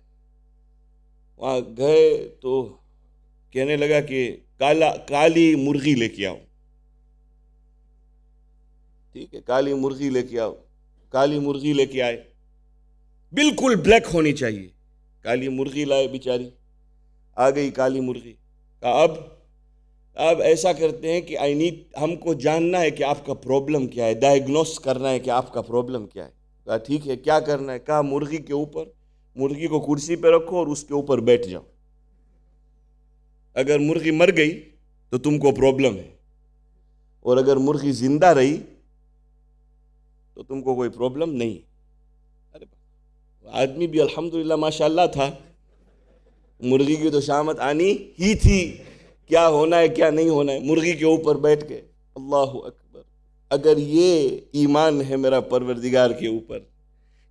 وہاں گئے تو کہنے لگا کہ کالی مرغی لے کے آؤ. ٹھیک ہے، کالی مرغی لے کے آؤ. کالی مرغی لے کے آئے، بالکل بلیک ہونی چاہیے. کالی مرغی لائے، بیچاری آ گئی کالی مرغی. اب ایسا کرتے ہیں کہ ہم کو جاننا ہے کہ آپ کا پرابلم کیا ہے، ڈائیگنوس کرنا ہے کہ آپ کا پرابلم کیا ہے. کہا ٹھیک ہے، کیا کرنا ہے؟ کہا مرغی کے اوپر، مرغی کو کرسی پہ رکھو اور اس کے اوپر بیٹھ جاؤ. اگر مرغی مر گئی تو تم کو پرابلم ہے، اور اگر مرغی زندہ رہی تو تم کو کوئی پرابلم نہیں. ارے آدمی بھی الحمدللہ ماشاءاللہ تھا، مرغی کی تو شامت آنی ہی تھی، کیا ہونا ہے کیا نہیں ہونا ہے. مرغی کے اوپر بیٹھ کے اللہ اکبر. اگر یہ ایمان ہے میرا پروردگار کے اوپر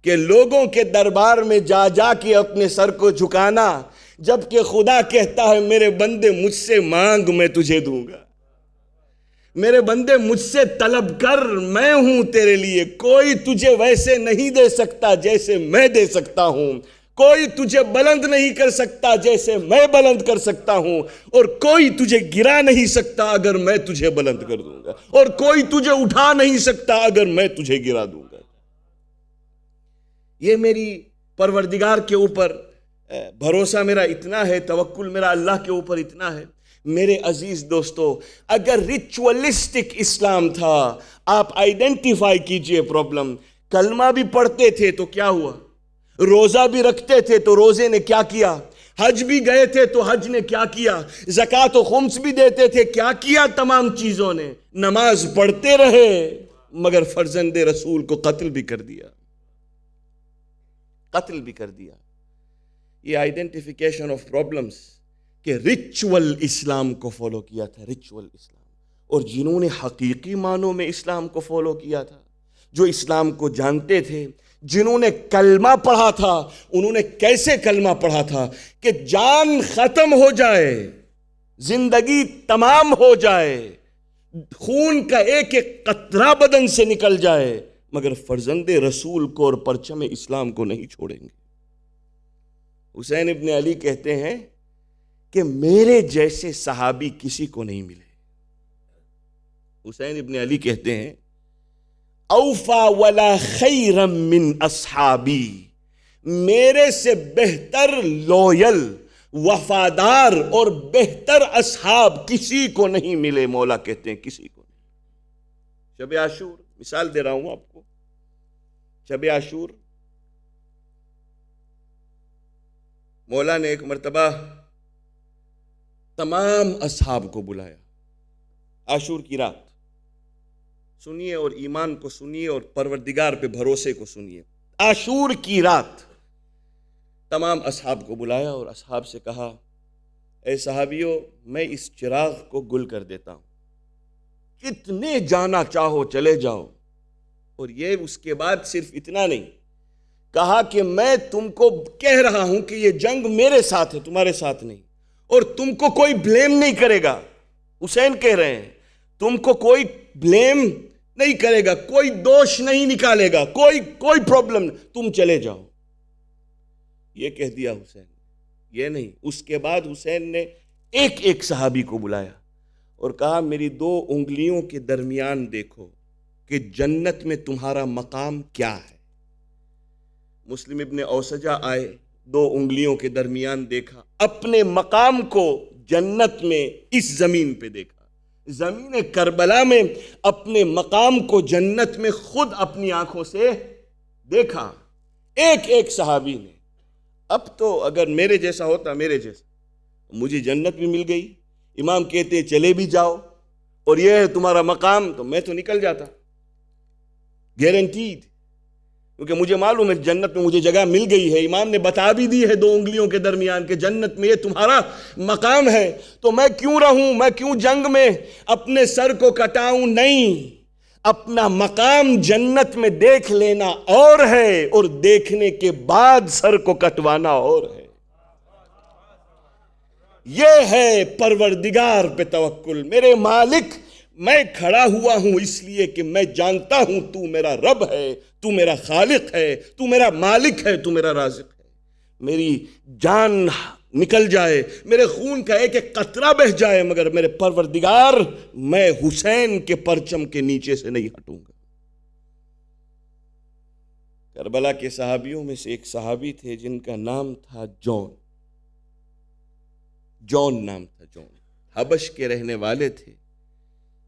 کہ لوگوں کے دربار میں جا جا کے اپنے سر کو جھکانا، جبکہ خدا کہتا ہے میرے بندے مجھ سے مانگ میں تجھے دوں گا، میرے بندے مجھ سے طلب کر، میں ہوں تیرے لیے. کوئی تجھے ویسے نہیں دے سکتا جیسے میں دے سکتا ہوں، کوئی تجھے بلند نہیں کر سکتا جیسے میں بلند کر سکتا ہوں، اور کوئی تجھے گرا نہیں سکتا اگر میں تجھے بلند کر دوں گا، اور کوئی تجھے اٹھا نہیں سکتا اگر میں تجھے گرا دوں گا. یہ میری پروردگار کے اوپر بھروسہ میرا اتنا ہے، توکل میرا اللہ کے اوپر اتنا ہے. میرے عزیز دوستو، اگر ریچولسٹک اسلام تھا، آپ آئیڈینٹیفائی کیجئے پرابلم. کلمہ بھی پڑھتے تھے تو کیا ہوا؟ روزہ بھی رکھتے تھے تو روزے نے کیا کیا؟ حج بھی گئے تھے تو حج نے کیا کیا؟ زکوٰۃ و خمس بھی دیتے تھے، کیا کیا تمام چیزوں نے؟ نماز پڑھتے رہے، مگر فرزند رسول کو قتل بھی کر دیا. قتل بھی کر دیا. یہ آئیڈینٹیفیکیشن آف پرابلمس کہ ریچول اسلام کو فالو کیا تھا, ریچول اسلام. اور جنہوں نے حقیقی معنوں میں اسلام کو فالو کیا تھا, جو اسلام کو جانتے تھے, جنہوں نے کلمہ پڑھا تھا, انہوں نے کیسے کلمہ پڑھا تھا کہ جان ختم ہو جائے, زندگی تمام ہو جائے, خون کا ایک ایک قطرہ بدن سے نکل جائے, مگر فرزند رسول کو اور پرچم اسلام کو نہیں چھوڑیں گے. حسین ابن علی کہتے ہیں کہ میرے جیسے صحابی کسی کو نہیں ملے. حسین ابن علی کہتے ہیں اوفا ولا خیر من اصحابی, میرے سے بہتر لویل, وفادار اور بہتر اصحاب کسی کو نہیں ملے. مولا کہتے ہیں کسی کو نہیں. شب عاشور مثال دے رہا ہوں آپ کو. شب عاشور مولا نے ایک مرتبہ تمام اصحاب کو بلایا. عاشور کی رات سنیے اور ایمان کو سنیے اور پروردگار پہ بھروسے کو سنیے. عاشور کی رات تمام اصحاب کو بلایا اور اصحاب سے کہا اے صحابیوں, میں اس چراغ کو گل کر دیتا ہوں, کتنے جانا چاہو چلے جاؤ. اور یہ اس کے بعد صرف اتنا نہیں, کہا کہ میں تم کو کہہ رہا ہوں کہ یہ جنگ میرے ساتھ ہے, تمہارے ساتھ نہیں, اور تم کو کوئی بلیم نہیں کرے گا. حسین کہہ رہے ہیں تم کو کوئی بلیم نہیں کرے گا, کوئی دوش نہیں نکالے گا, کوئی پرابلم, تم چلے جاؤ. یہ کہہ دیا حسین. یہ نہیں, اس کے بعد حسین نے ایک ایک صحابی کو بلایا اور کہا میری 2 انگلیوں کے درمیان دیکھو کہ جنت میں تمہارا مقام کیا ہے. مسلم ابن اوسجہ آئے, 2 انگلیوں کے درمیان دیکھا, اپنے مقام کو جنت میں اس زمین پہ دیکھا, زمین کربلا میں اپنے مقام کو جنت میں خود اپنی آنکھوں سے دیکھا, ایک ایک صحابی نے. اب تو اگر میرے جیسا ہوتا, میرے جیسا, مجھے جنت بھی مل گئی, امام کہتے چلے بھی جاؤ اور یہ ہے تمہارا مقام, تو میں تو نکل جاتا گارنٹیڈ, کیونکہ مجھے معلوم ہے جنت میں مجھے جگہ مل گئی ہے. امام نے بتا بھی دی ہے 2 انگلیوں کے درمیان کہ جنت میں یہ تمہارا مقام ہے, تو میں کیوں رہوں, میں کیوں جنگ میں اپنے سر کو کٹاؤں. نہیں, اپنا مقام جنت میں دیکھ لینا اور ہے, اور دیکھنے کے بعد سر کو کٹوانا اور ہے. یہ ہے پروردگار پہ توکل. میرے مالک, میں کھڑا ہوا ہوں اس لیے کہ میں جانتا ہوں تو میرا رب ہے, تو میرا خالق ہے, تو میرا مالک ہے, تو میرا رازق ہے. میری جان نکل جائے, میرے خون کا ایک ایک قطرہ بہہ جائے, مگر میرے پروردگار, میں حسین کے پرچم کے نیچے سے نہیں ہٹوں گا. کربلا کے صحابیوں میں سے ایک صحابی تھے جن کا نام تھا جون. جون نام تھا, جون. حبش کے رہنے والے تھے,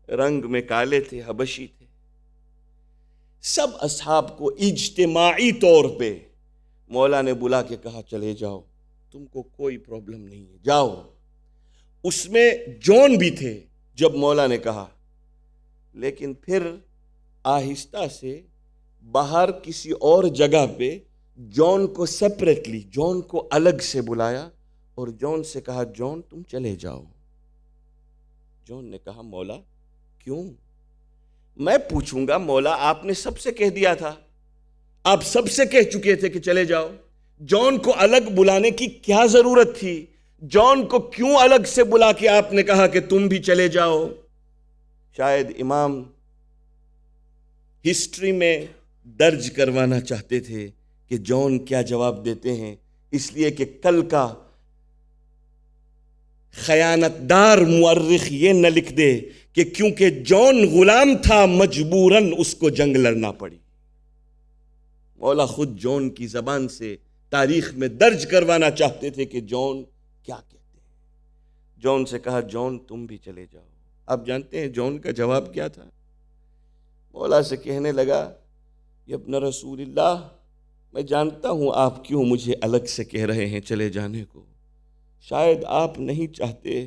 رنگ میں کالے تھے, حبشی تھے. سب اصحاب کو اجتماعی طور پہ مولا نے بلا کے کہا چلے جاؤ, تم کو کوئی پرابلم نہیں ہے, جاؤ. اس میں جون بھی تھے جب مولا نے کہا, لیکن پھر آہستہ سے باہر کسی اور جگہ پہ جون کو سیپریٹلی, جون کو الگ سے بلایا اور جون سے کہا جون تم چلے جاؤ. جون نے کہا مولا کیوں؟ میں پوچھوں گا مولا, آپ نے سب سے کہہ دیا تھا, آپ سب سے کہہ چکے تھے کہ چلے جاؤ, جون کو الگ بلانے کی کیا ضرورت تھی؟ جون کو کیوں الگ سے بلا کے آپ نے کہا کہ تم بھی چلے جاؤ؟ شاید امام ہسٹری میں درج کروانا چاہتے تھے کہ جون کیا جواب دیتے ہیں, اس لیے کہ کل کا خیانتدار مورخ یہ نہ لکھ دے کہ کیونکہ جون غلام تھا مجبوراً اس کو جنگ لڑنا پڑی. مولا خود جون کی زبان سے تاریخ میں درج کروانا چاہتے تھے کہ جون کیا کہتے ہیں. جون سے کہا جون تم بھی چلے جاؤ. آپ جانتے ہیں جون کا جواب کیا تھا؟ مولا سے کہنے لگا یا ابن رسول اللہ, میں جانتا ہوں آپ کیوں مجھے الگ سے کہہ رہے ہیں چلے جانے کو. شاید آپ نہیں چاہتے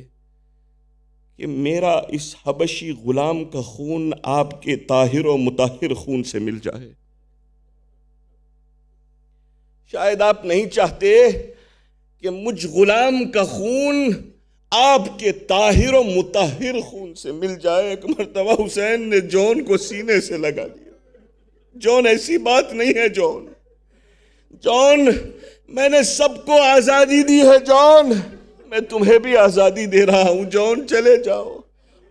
کہ میرا اس حبشی غلام کا خون آپ کے طاہر و مطہر خون سے مل جائے. شاید آپ نہیں چاہتے کہ مجھ غلام کا خون آپ کے طاہر و مطہر خون سے مل جائے. ایک مرتبہ حسین نے جون کو سینے سے لگا دیا. جون ایسی بات نہیں ہے جون. جون میں نے سب کو آزادی دی ہے جون, میں تمہیں بھی آزادی دے رہا ہوں جون, چلے جاؤ.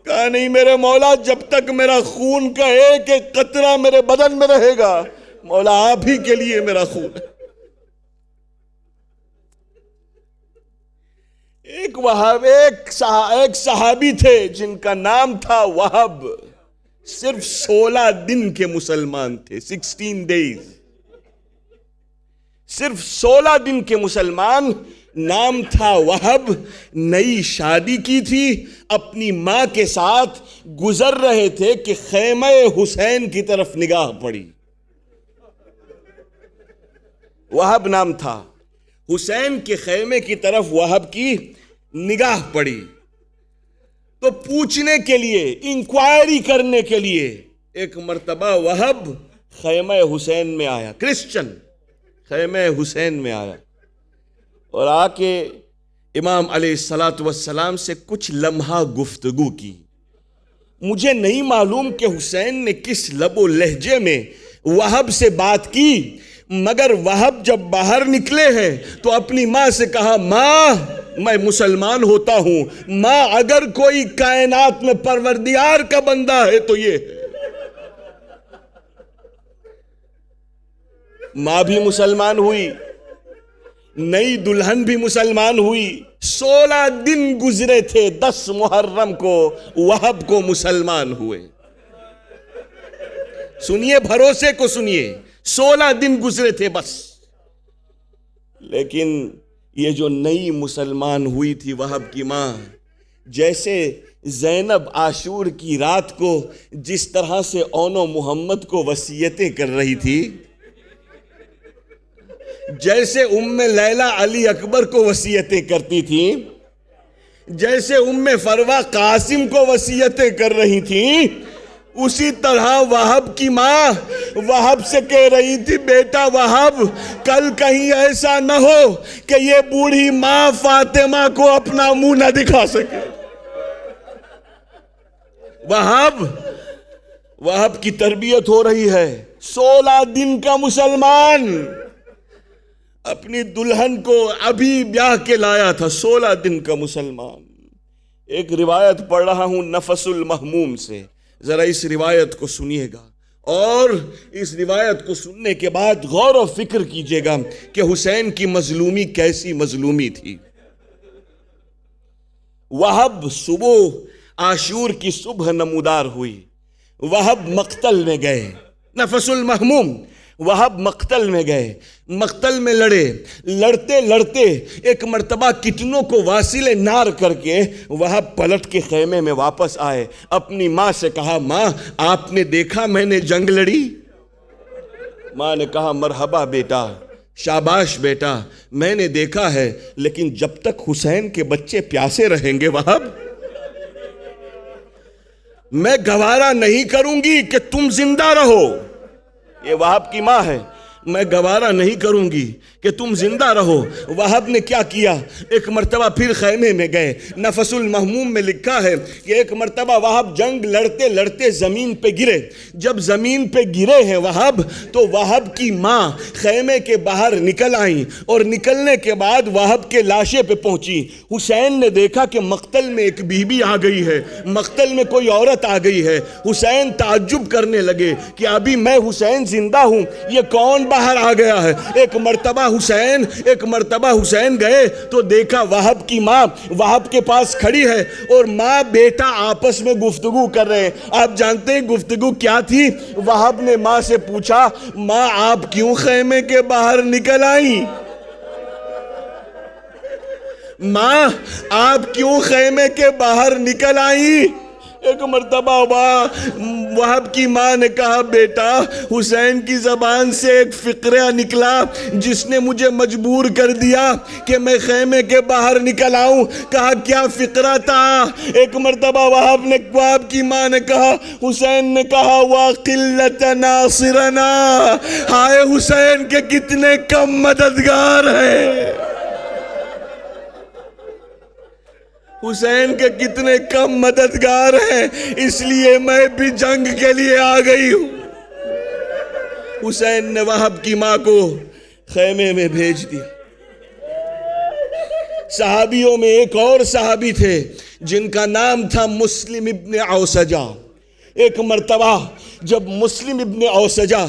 کہا نہیں میرے مولا, جب تک میرا خون کا ایک ایک قطرہ میرے بدن میں رہے گا مولا آپ ہی کے لیے میرا خون ہے. ایک صحابی تھے جن کا نام تھا وہب, صرف 16 دن کے مسلمان تھے, 16 days, صرف 16 دن کے مسلمان. نام تھا وہب, نئی شادی کی تھی, اپنی ماں کے ساتھ گزر رہے تھے کہ خیمہ حسین کی طرف نگاہ پڑی. وہب نام تھا. حسین کے خیمے کی طرف وہب کی نگاہ پڑی تو پوچھنے کے لیے, انکوائری کرنے کے لیے ایک مرتبہ وہب خیمہ حسین میں آیا. کرسچن خیمہ حسین میں آیا اور آ کے امام علیہ السلام سے کچھ لمحہ گفتگو کی. مجھے نہیں معلوم کہ حسین نے کس لب و لہجے میں وہب سے بات کی, مگر وہب جب باہر نکلے ہیں تو اپنی ماں سے کہا, ماں میں مسلمان ہوتا ہوں, ماں اگر کوئی کائنات میں پروردگار کا بندہ ہے تو یہ ہے. ماں بھی مسلمان ہوئی, نئی دلہن بھی مسلمان ہوئی. 16 دن گزرے تھے, 10 محرم کو وہب کو مسلمان ہوئے. سنیے, بھروسے کو سنیے, 16 دن گزرے تھے بس. لیکن یہ جو نئی مسلمان ہوئی تھی وہب کی ماں, جیسے زینب عاشور کی رات کو جس طرح سے اونو محمد کو وصیتیں کر رہی تھی, جیسے لیلہ علی اکبر کو وصیتیں کرتی تھیں, جیسے فروا قاسم کو وصیتیں کر رہی تھیں, اسی طرح وہب کی ماں وہب سے کہہ رہی تھی, بیٹا وہب کل کہیں ایسا نہ ہو کہ یہ بوڑھی ماں فاطمہ کو اپنا منہ نہ دکھا سکے. وہب کی تربیت ہو رہی ہے. 16 دن کا مسلمان اپنی دلہن کو ابھی بیاہ کے لایا تھا, 16 دن کا مسلمان. ایک روایت پڑھ رہا ہوں نفس المحموم سے, ذرا اس روایت کو سنیے گا اور اس روایت کو سننے کے بعد غور و فکر کیجئے گا کہ حسین کی مظلومی کیسی مظلومی تھی. وہب عاشور کی صبح نمودار ہوئی, وہب مقتل میں گئے. نفس المحموم وہب مقتل میں گئے, مقتل میں لڑتے لڑتے ایک مرتبہ کتنوں کو واصل نار کر کے وہب پلٹ کے خیمے میں واپس آئے. اپنی ماں سے کہا, ماں آپ نے دیکھا میں نے جنگ لڑی؟ ماں نے کہا, مرحبا بیٹا, شاباش بیٹا, میں نے دیکھا ہے, لیکن جب تک حسین کے بچے پیاسے رہیں گے وہب, میں گوارا نہیں کروں گی کہ تم زندہ رہو. یہ وہب کی ماں ہے, میں گوارا نہیں کروں گی کہ تم زندہ رہو. وہب نے کیا کیا, ایک مرتبہ پھر خیمے میں گئے. نفس المحموم میں لکھا ہے کہ ایک مرتبہ وہب جنگ لڑتے لڑتے زمین پہ گرے. جب زمین پہ گرے ہیں وہب, تو وہب کی ماں خیمے کے باہر نکل آئیں, اور نکلنے کے بعد وہب کے لاشے پہ پہنچی. حسین نے دیکھا کہ مقتل میں ایک بی بی آ گئی ہے, مقتل میں کوئی عورت آ گئی ہے. حسین تعجب کرنے لگے کہ ابھی میں حسین زندہ ہوں, یہ کون باہر آ گیا ہے. ایک مرتبہ حسین گئے تو دیکھا وہب کی ماں وہب کے پاس کھڑی ہے اور ماں بیٹا آپس میں گفتگو کر رہے ہیں. آپ جانتے ہیں گفتگو کیا تھی؟ وہب نے ماں سے پوچھا, ماں آپ کیوں خیمے کے باہر نکل آئیں؟ ماں آپ کیوں خیمے کے باہر نکل آئیں؟ ایک مرتبہ وہب کی ماں نے کہا بیٹا حسین کی زبان سے ایک فقرہ نکلا جس نے مجھے مجبور کر دیا کہ میں خیمے کے باہر نکل آؤں. کہا کیا فقرہ تھا؟ ایک مرتبہ وہب کی ماں نے کہا حسین نے کہا وَقِلَّةَ نَاصِرَنَا، ہائے حسین کے کتنے کم مددگار ہیں، حسین کے کتنے کم مددگار ہیں، اس لیے میں بھی جنگ کے لیے آ گئی ہوں. حسین نے وہب کی ماں کو خیمے میں بھیج دیا. صحابیوں میں ایک اور صحابی تھے جن کا نام تھا مسلم ابن اوسجہ. ایک مرتبہ جب مسلم ابن اوسجہ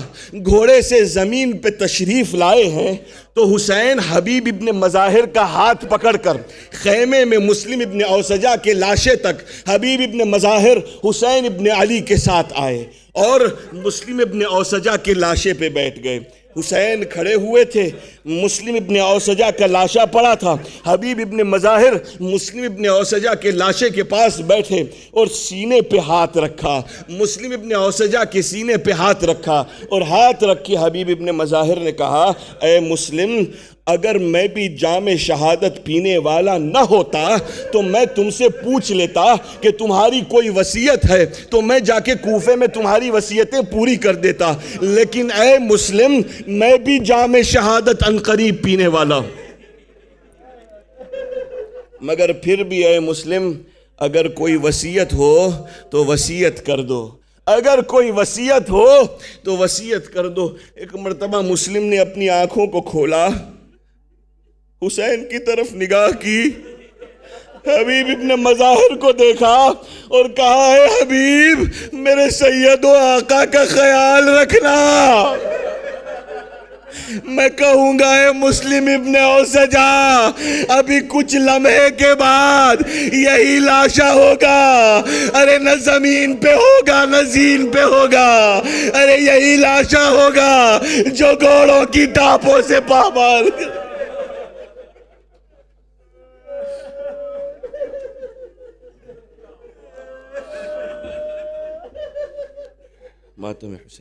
گھوڑے سے زمین پہ تشریف لائے ہیں تو حسین حبیب ابن مظاہر کا ہاتھ پکڑ کر خیمے میں مسلم ابن اوسجہ کے لاشے تک حبیب ابن مظاہر حسین ابن علی کے ساتھ آئے اور مسلم ابن اوسجہ کے لاشے پہ بیٹھ گئے. حسین کھڑے ہوئے تھے، مسلم ابن اوسجہ کا لاشا پڑا تھا. حبیب ابن مظاہر مسلم ابن اوسجہ کے لاشے کے پاس بیٹھے اور سینے پہ ہاتھ رکھا. مسلم ابن اوسجہ کے سینے پہ ہاتھ رکھا اور ہاتھ رکھ کے حبیب ابن مظاہر نے کہا اے مسلم، اگر میں بھی جام شہادت پینے والا نہ ہوتا تو میں تم سے پوچھ لیتا کہ تمہاری کوئی وصیت ہے تو میں جا کے کوفے میں تمہاری وصیتیں پوری کر دیتا، لیکن اے مسلم میں بھی جام شہادت عنقریب پینے والا ہوں. مگر پھر بھی اے مسلم اگر کوئی وصیت ہو تو وصیت کر دو، اگر کوئی وصیت ہو تو وصیت کر دو. ایک مرتبہ مسلم نے اپنی آنکھوں کو کھولا، حسین کی طرف نگاہ کی، حبیب ابن مظاہر کو دیکھا اور کہا اے حبیب میرے سید و آقا کا خیال رکھنا. میں کہوں گا اے مسلم ابن اوسجہ ابھی کچھ لمحے کے بعد یہی لاشا ہوگا، ارے نہ زمین پہ ہوگا نہ زین پہ ہوگا، ارے یہی لاشا ہوگا جو گھوڑوں کی ٹاپوں سے پامال. ماتم حسین.